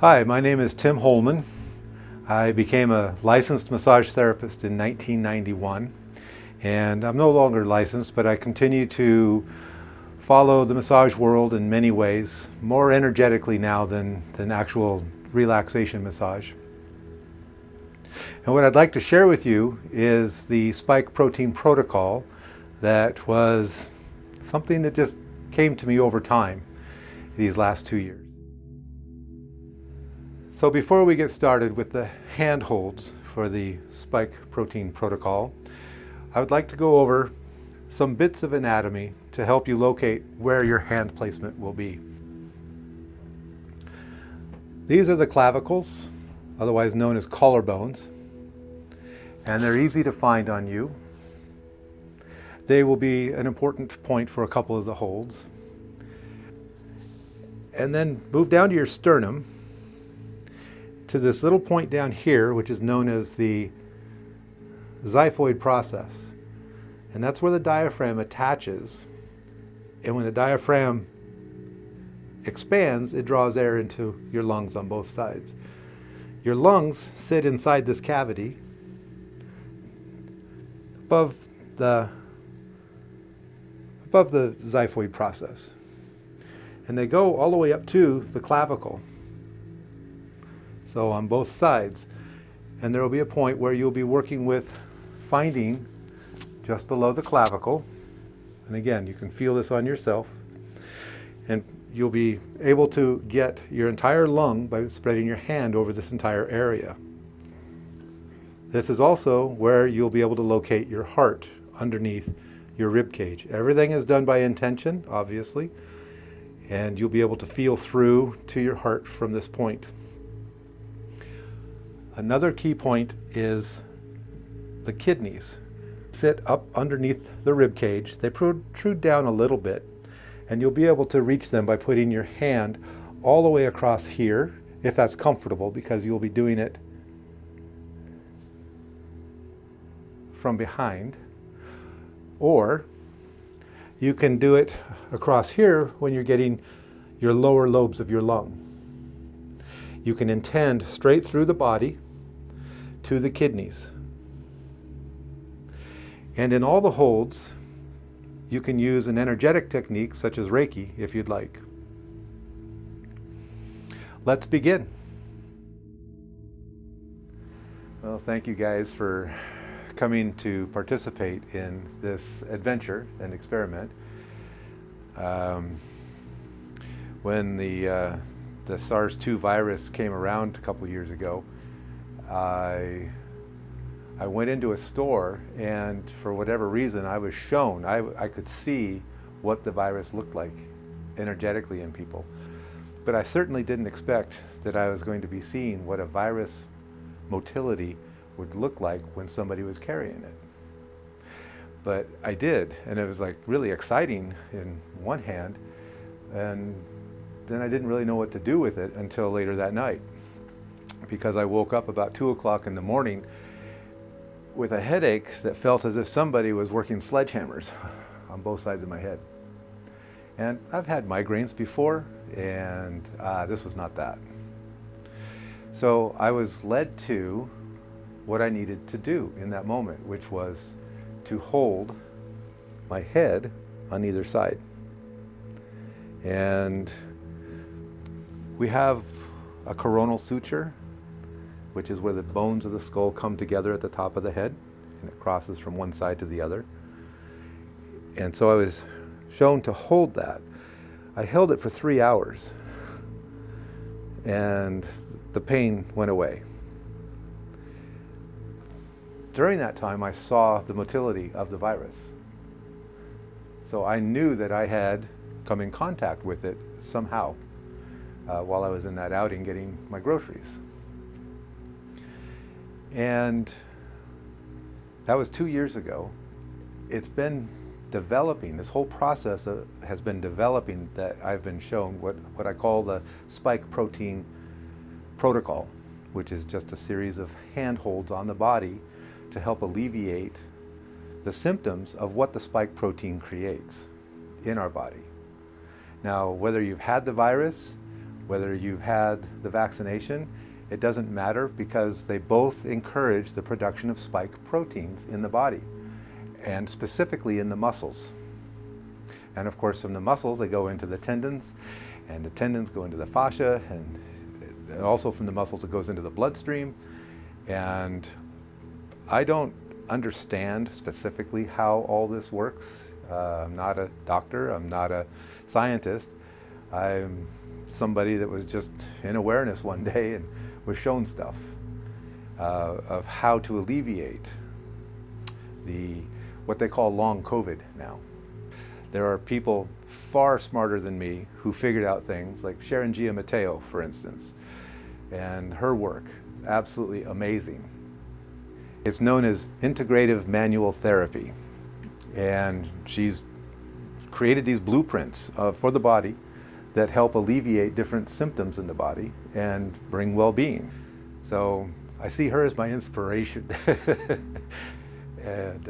Hi, my name is Tim Holman. I became a licensed massage therapist in 1991, and I'm no longer licensed, but I continue to follow the massage world in many ways, more energetically now than actual relaxation massage. And what I'd like to share with you is the spike protein protocol that was something that just came to me over time these last 2 years. So before we get started with the handholds for the spike protein protocol, I would like to go over some bits of anatomy to help you locate where your hand placement will be. These are the clavicles, otherwise known as collarbones, and they're easy to find on you. They will be an important point for a couple of the holds. And then move down to your sternum, to this little point down here, which is known as the xiphoid process. And that's where the diaphragm attaches. And when the diaphragm expands, it draws air into your lungs on both sides. Your lungs sit inside this cavity above the xiphoid process. And they go all the way up to the clavicle. So on both sides. And there will be a point where you'll be working with finding just below the clavicle. And again, you can feel this on yourself. And you'll be able to get your entire lung by spreading your hand over this entire area. This is also where you'll be able to locate your heart underneath your rib cage. Everything is done by intention, obviously. And you'll be able to feel through to your heart from this point. Another key point is the kidneys. Sit up underneath the rib cage. They protrude down a little bit, and you'll be able to reach them by putting your hand all the way across here, if that's comfortable, because you'll be doing it from behind. Or you can do it across here when you're getting your lower lobes of your lung. You can intend straight through the body to the kidneys. And in all the holds, you can use an energetic technique such as Reiki if you'd like. Let's begin. Well, thank you guys for coming to participate in this adventure and experiment. When the SARS-2 virus came around a couple years ago, I went into a store, and for whatever reason I was shown, I could see what the virus looked like energetically in people. But I certainly didn't expect that I was going to be seeing what a virus motility would look like when somebody was carrying it. But I did, and it was like really exciting in one hand, and then I didn't really know what to do with it until later that night, because I woke up about 2 o'clock in the morning with a headache that felt as if somebody was working sledgehammers on both sides of my head. And I've had migraines before, and this was not that. So I was led to what I needed to do in that moment, which was to hold my head on either side. And we have a coronal suture, which is where the bones of the skull come together at the top of the head, and it crosses from one side to the other. And so I was shown to hold that. I held it for 3 hours, and the pain went away. During that time, I saw the motility of the virus. So I knew that I had come in contact with it somehow while I was in that outing getting my groceries. And that was 2 years ago. It's been developing, this whole process has been developing, that I've been shown what I call the spike protein protocol, which is just a series of handholds on the body to help alleviate the symptoms of what the spike protein creates in our body. Now, whether you've had the virus Whether you've had the vaccination, it doesn't matter because they both encourage the production of spike proteins in the body, and specifically in the muscles. And of course, from the muscles, they go into the tendons, and the tendons go into the fascia, and also from the muscles, it goes into the bloodstream. And I don't understand specifically how all this works. I'm not a doctor, I'm not a scientist. I'm somebody that was just in awareness one day and was shown stuff of how to alleviate what they call long COVID now. There are people far smarter than me who figured out things, like Sharon Mateo, for instance, and her work is absolutely amazing. It's known as integrative manual therapy, and she's created these blueprints for the body that help alleviate different symptoms in the body and bring well-being. So I see her as my inspiration. And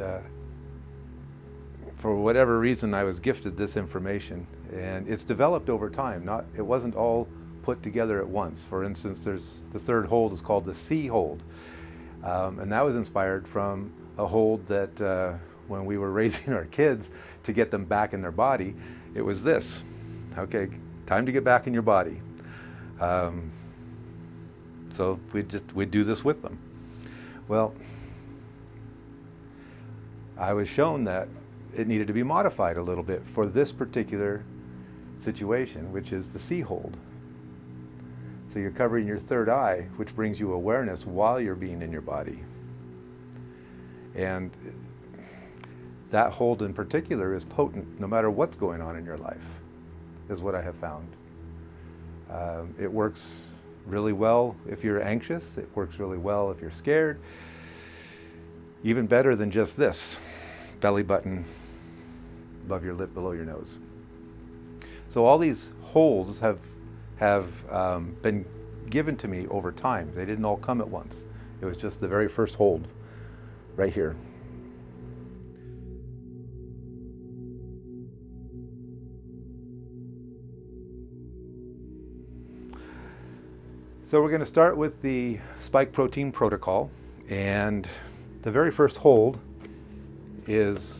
for whatever reason, I was gifted this information, and it's developed over time. It wasn't all put together at once. For instance, there's the third hold is called the C hold, and that was inspired from a hold that when we were raising our kids to get them back in their body, it was this. Okay, time to get back in your body. So we'd do this with them. Well, I was shown that it needed to be modified a little bit for this particular situation, which is the C hold. So you're covering your third eye, which brings you awareness while you're being in your body. And that hold in particular is potent no matter what's going on in your life, is what I have found. It works really well if you're anxious. It works really well if you're scared. Even better than just this, belly button above your lip, below your nose. So all these holds have been given to me over time. They didn't all come at once. It was just the very first hold right here. So we're going to start with the spike protein protocol, and the very first hold is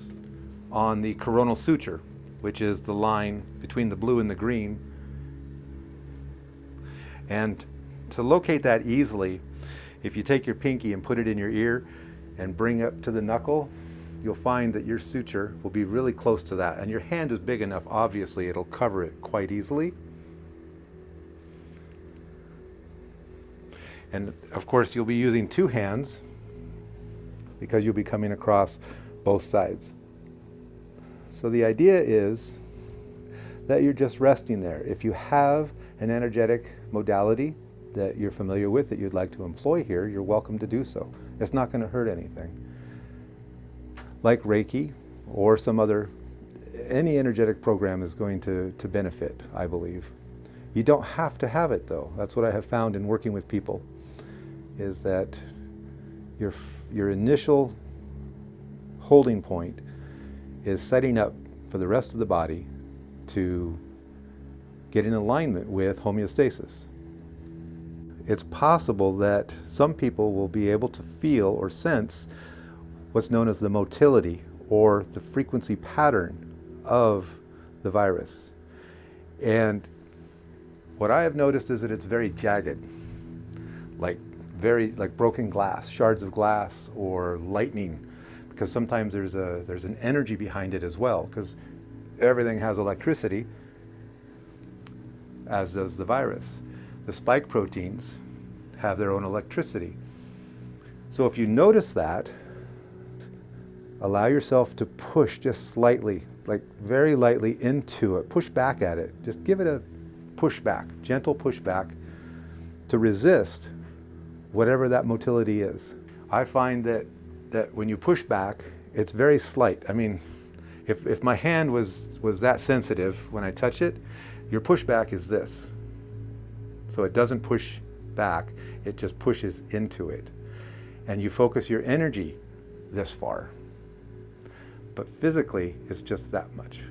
on the coronal suture, which is the line between the blue and the green. And to locate that easily, if you take your pinky and put it in your ear and bring up to the knuckle, you'll find that your suture will be really close to that. And your hand is big enough, obviously, it'll cover it quite easily. And of course, you'll be using two hands because you'll be coming across both sides. So the idea is that you're just resting there. If you have an energetic modality that you're familiar with that you'd like to employ here, you're welcome to do so. It's not going to hurt anything. Like Reiki or any energetic program is going to benefit, I believe. You don't have to have it though. That's what I have found in working with people, is that your initial holding point is setting up for the rest of the body to get in alignment with homeostasis. It's possible that some people will be able to feel or sense what's known as the motility or the frequency pattern of the virus. And what I have noticed is that it's very jagged, like broken glass, shards of glass, or lightning, because sometimes there's an energy behind it as well, because everything has electricity, as does the virus. The spike proteins have their own electricity. So if you notice that, allow yourself to push just slightly, like very lightly into it. Push back at it. Just give it a pushback, gentle pushback, to resist whatever that motility is. I find that when you push back, it's very slight. I mean, if my hand was that sensitive when I touch it, your pushback is this. So it doesn't push back, it just pushes into it. And you focus your energy this far. But physically, it's just that much.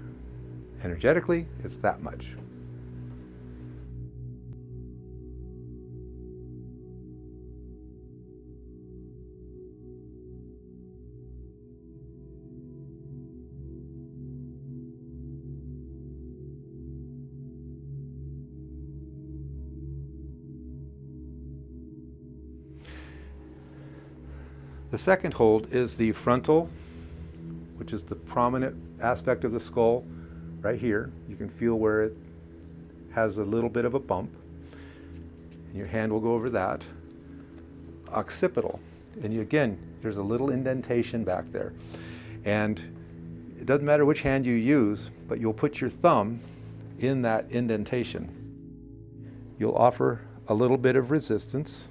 Energetically, it's that much. The second hold is the frontal, which is the prominent aspect of the skull right here. You can feel where it has a little bit of a bump. And your hand will go over that. Occipital. And again, there's a little indentation back there. And it doesn't matter which hand you use, but you'll put your thumb in that indentation. You'll offer a little bit of resistance.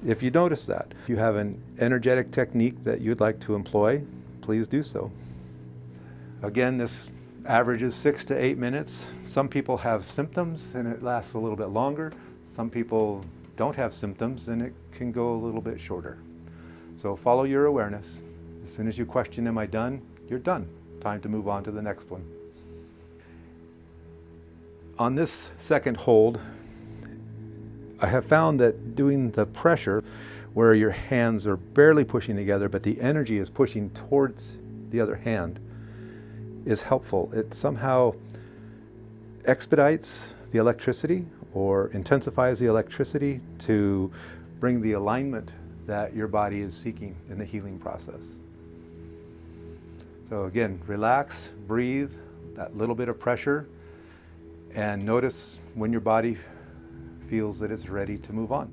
If you notice that, if you have an energetic technique that you'd like to employ, please do so. Again, this averages 6 to 8 minutes. Some people have symptoms and it lasts a little bit longer. Some people don't have symptoms and it can go a little bit shorter. So follow your awareness. As soon as you question, am I done? You're done. Time to move on to the next one. On this second hold, I have found that doing the pressure where your hands are barely pushing together but the energy is pushing towards the other hand is helpful. It somehow expedites the electricity or intensifies the electricity to bring the alignment that your body is seeking in the healing process. So again, relax, breathe, that little bit of pressure, and notice when your body feels that it's ready to move on.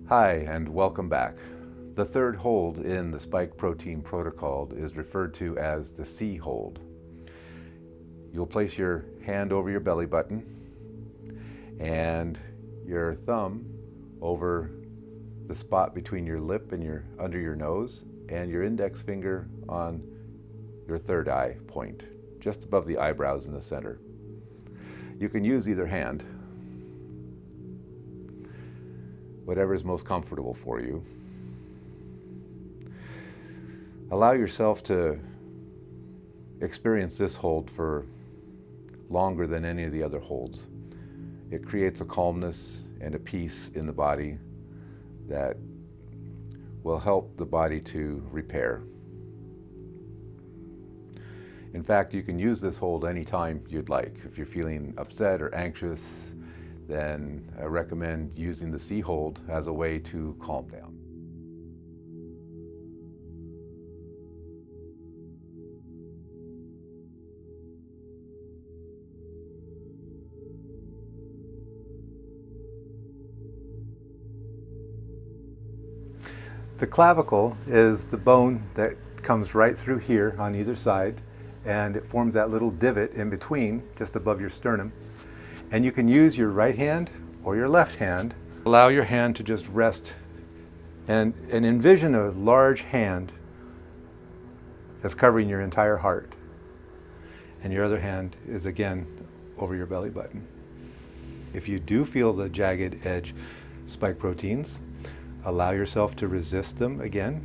Hi, and welcome back. The third hold in the spike protein protocol is referred to as the C hold. You'll place your hand over your belly button and your thumb over the spot between your lip and under your nose, and your index finger on your third eye point, just above the eyebrows in the center. You can use either hand, whatever is most comfortable for you. Allow yourself to experience this hold for longer than any of the other holds. It creates a calmness and a peace in the body that will help the body to repair. In fact, you can use this hold anytime you'd like. If you're feeling upset or anxious, then I recommend using the C hold as a way to calm down. The clavicle is the bone that comes right through here on either side, and it forms that little divot in between, just above your sternum. And you can use your right hand or your left hand. Allow your hand to just rest and envision a large hand that's covering your entire heart. And your other hand is again over your belly button. If you do feel the jagged edge spike proteins, allow yourself to resist them again.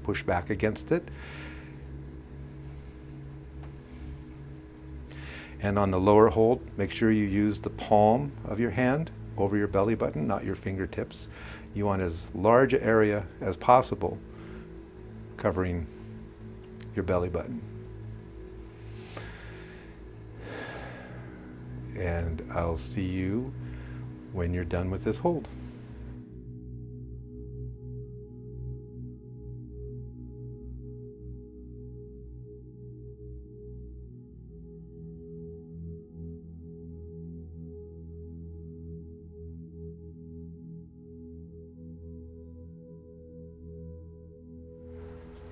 Push back against it. And on the lower hold, make sure you use the palm of your hand over your belly button, not your fingertips. You want as large an area as possible covering your belly button. And I'll see you when you're done with this hold.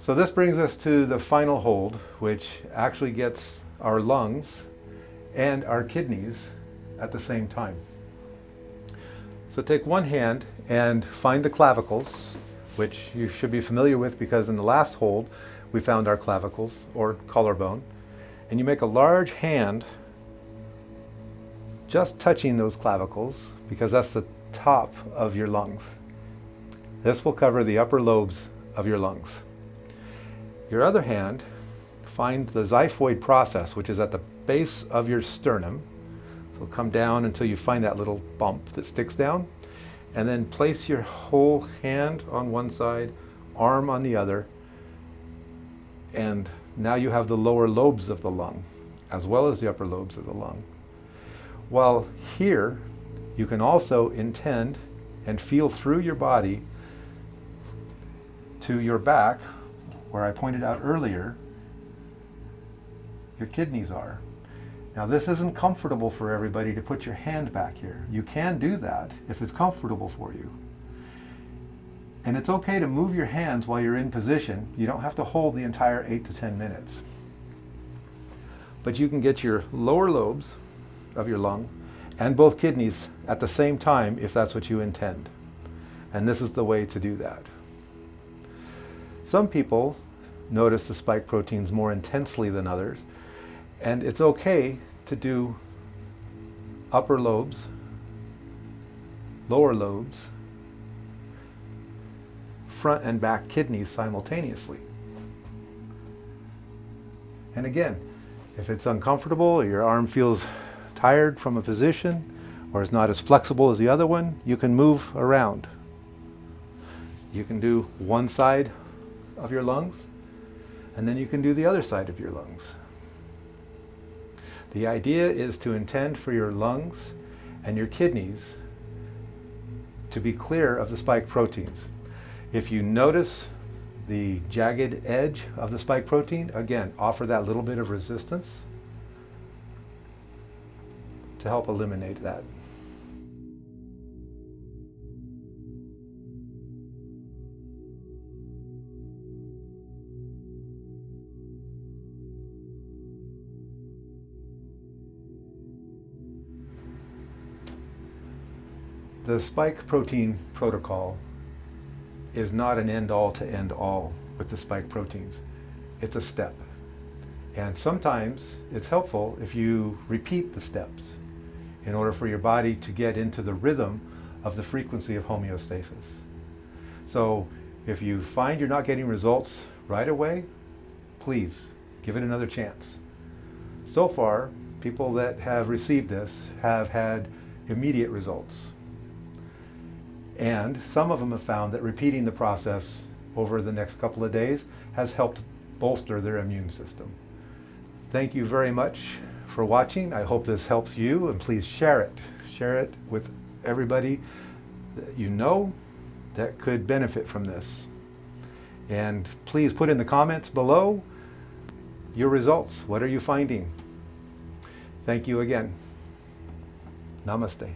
So this brings us to the final hold, which actually gets our lungs and our kidneys at the same time. So take one hand and find the clavicles, which you should be familiar with because in the last hold we found our clavicles or collarbone. And you make a large hand just touching those clavicles because that's the top of your lungs. This will cover the upper lobes of your lungs. Your other hand, find the xiphoid process, which is at the base of your sternum. So come down until you find that little bump that sticks down, and then place your whole hand on one side, arm on the other, and now you have the lower lobes of the lung as well as the upper lobes of the lung. While here, you can also intend and feel through your body to your back, where I pointed out earlier your kidneys are. Now this isn't comfortable for everybody to put your hand back here. You can do that if it's comfortable for you. And it's okay to move your hands while you're in position. You don't have to hold the entire 8 to 10 minutes. But you can get your lower lobes of your lung and both kidneys at the same time if that's what you intend. And this is the way to do that. Some people notice the spike proteins more intensely than others, and it's okay to do upper lobes, lower lobes, front and back kidneys simultaneously. And again, if it's uncomfortable or your arm feels tired from a position or is not as flexible as the other one, you can move around. You can do one side of your lungs, and then you can do the other side of your lungs. The idea is to intend for your lungs and your kidneys to be clear of the spike proteins. If you notice the jagged edge of the spike protein, again, offer that little bit of resistance to help eliminate that. The spike protein protocol is not an end-all to end-all with the spike proteins. It's a step. And sometimes it's helpful if you repeat the steps in order for your body to get into the rhythm of the frequency of homeostasis. So if you find you're not getting results right away, please give it another chance. So far, people that have received this have had immediate results. And some of them have found that repeating the process over the next couple of days has helped bolster their immune system. Thank you very much for watching. I hope this helps you, and please share it. Share it with everybody that you know that could benefit from this. And please put in the comments below your results. What are you finding? Thank you again. Namaste.